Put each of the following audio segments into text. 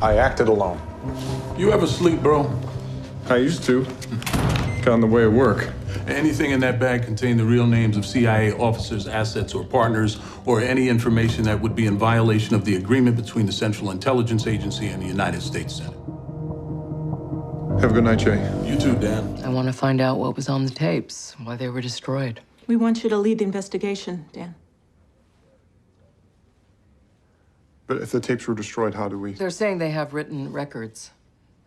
I acted alone. You ever sleep, bro? I used to. Got in the way of work. Anything in that bag contain the real names of CIA officers, assets, or partners, or any information that would be in violation of the agreement between the Central Intelligence Agency and the United States Senate. Have a good night, Jay. You too, Dan. I want to find out what was on the tapes, why they were destroyed. We want you to lead the investigation, Dan. But if the tapes were destroyed, how do we... They're saying they have written records,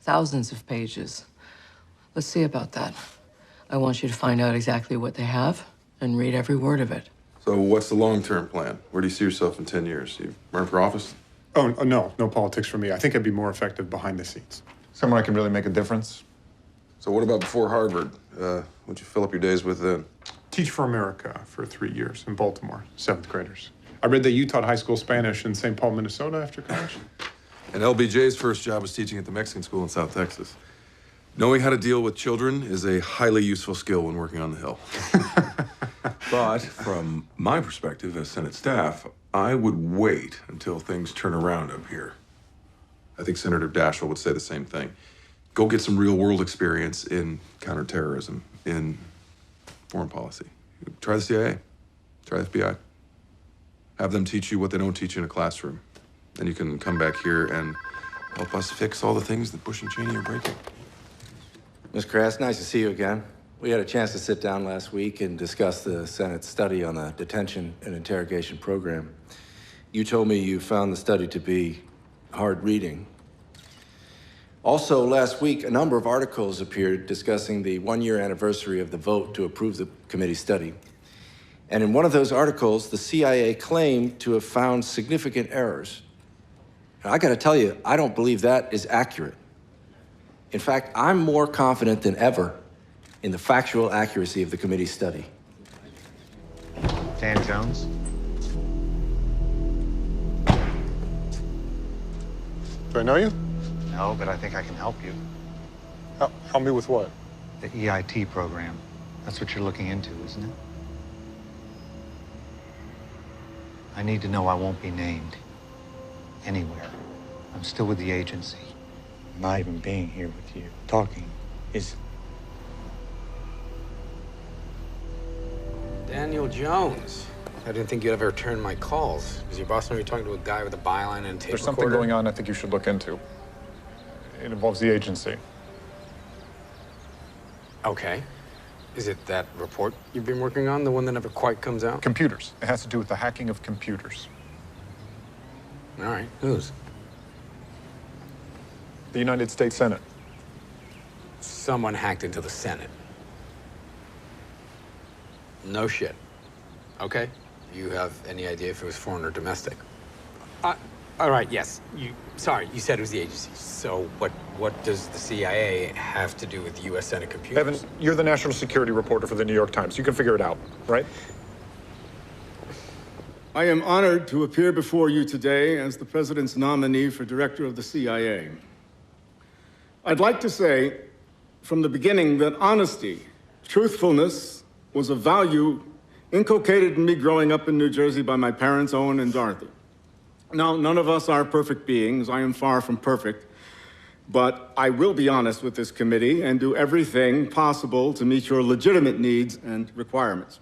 thousands of pages. Let's see about that. I want you to find out exactly what they have and read every word of it. So what's the long-term plan? Where do you see yourself in 10 years? You run for office? Oh, no politics for me. I think I'd be more effective behind the scenes. Someone I can really make a difference. So what about before Harvard? What'd you fill up your days with then? Teach for America for 3 years in Baltimore, 7th graders. I read that you taught high school Spanish in St. Paul, Minnesota after college. And LBJ's first job was teaching at the Mexican school in South Texas. Knowing how to deal with children is a highly useful skill when working on the Hill. But from my perspective as Senate staff, I would wait until things turn around up here. I think Senator Daschle would say the same thing. Go get some real-world experience in counterterrorism, in foreign policy. Try the CIA, try the FBI. Have them teach you what they don't teach you in a classroom. Then you can come back here and help us fix all the things that Bush and Cheney are breaking. Ms. Krass, nice to see you again. We had a chance to sit down last week and discuss the Senate's study on the detention and interrogation program. You told me you found the study to be hard reading. Also, last week, a number of articles appeared discussing the one-year anniversary of the vote to approve the committee study. And in one of those articles, the CIA claimed to have found significant errors. And I gotta tell you, I don't believe that is accurate. In fact, I'm more confident than ever in the factual accuracy of the committee's study. Dan Jones? Do I know you? No, but I think I can help you. Help me with what? The EIT program. That's what you're looking into, isn't it? I need to know I won't be named anywhere. I'm still with the agency. Not even being here with you, talking, is... Daniel Jones. I didn't think you'd ever return my calls. Does your boss know you're talking to a guy with a byline and a tape There's something recorder? going on I think you should look into. It involves the agency. Okay. Is it that report you've been working on, the one that never quite comes out? Computers. It has to do with the hacking of computers. All right. Whose? The United States Senate. Someone hacked into the Senate. No shit. Okay. You have any idea if it was foreign or domestic? All right, yes. Sorry, you said it was the agency. So what does the CIA have to do with U.S. Senate computers? Evan, you're the national security reporter for the New York Times. You can figure it out, right? I am honored to appear before you today as the President's nominee for Director of the CIA. I'd like to say from the beginning that honesty, truthfulness, was a value inculcated in me growing up in New Jersey by my parents, Owen and Dorothy. Now, none of us are perfect beings. I am far from perfect. But I will be honest with this committee and do everything possible to meet your legitimate needs and requirements.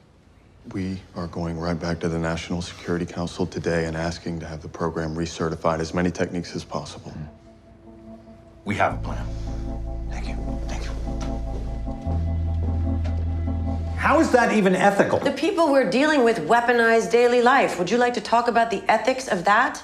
We are going right back to the National Security Council today and asking to have the program recertified as many techniques as possible. We have a plan. Thank you. Thank you. How is that even ethical? The people we're dealing with weaponize daily life. Would you like to talk about the ethics of that?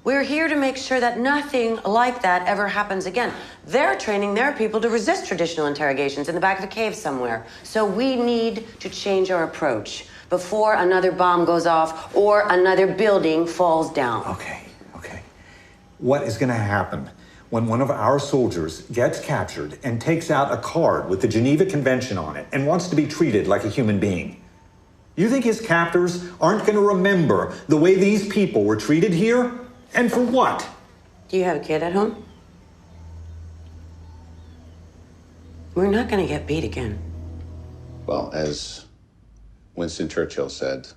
We're here to make sure that nothing like that ever happens again. They're training their people to resist traditional interrogations in the back of a cave somewhere. So we need to change our approach before another bomb goes off or another building falls down. Okay. What is going to happen when one of our soldiers gets captured and takes out a card with the Geneva Convention on it and wants to be treated like a human being? You think his captors aren't going to remember the way these people were treated here? And for what? Do you have a kid at home? We're not going to get beat again. Well, as Winston Churchill said,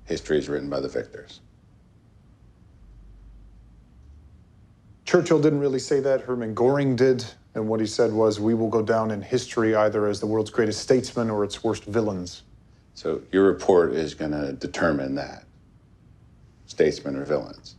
history is written by the victors. Churchill didn't really say that. Hermann Goring did. And what he said was, we will go down in history either as the world's greatest statesmen or its worst villains. So your report is going to determine that, statesmen or villains.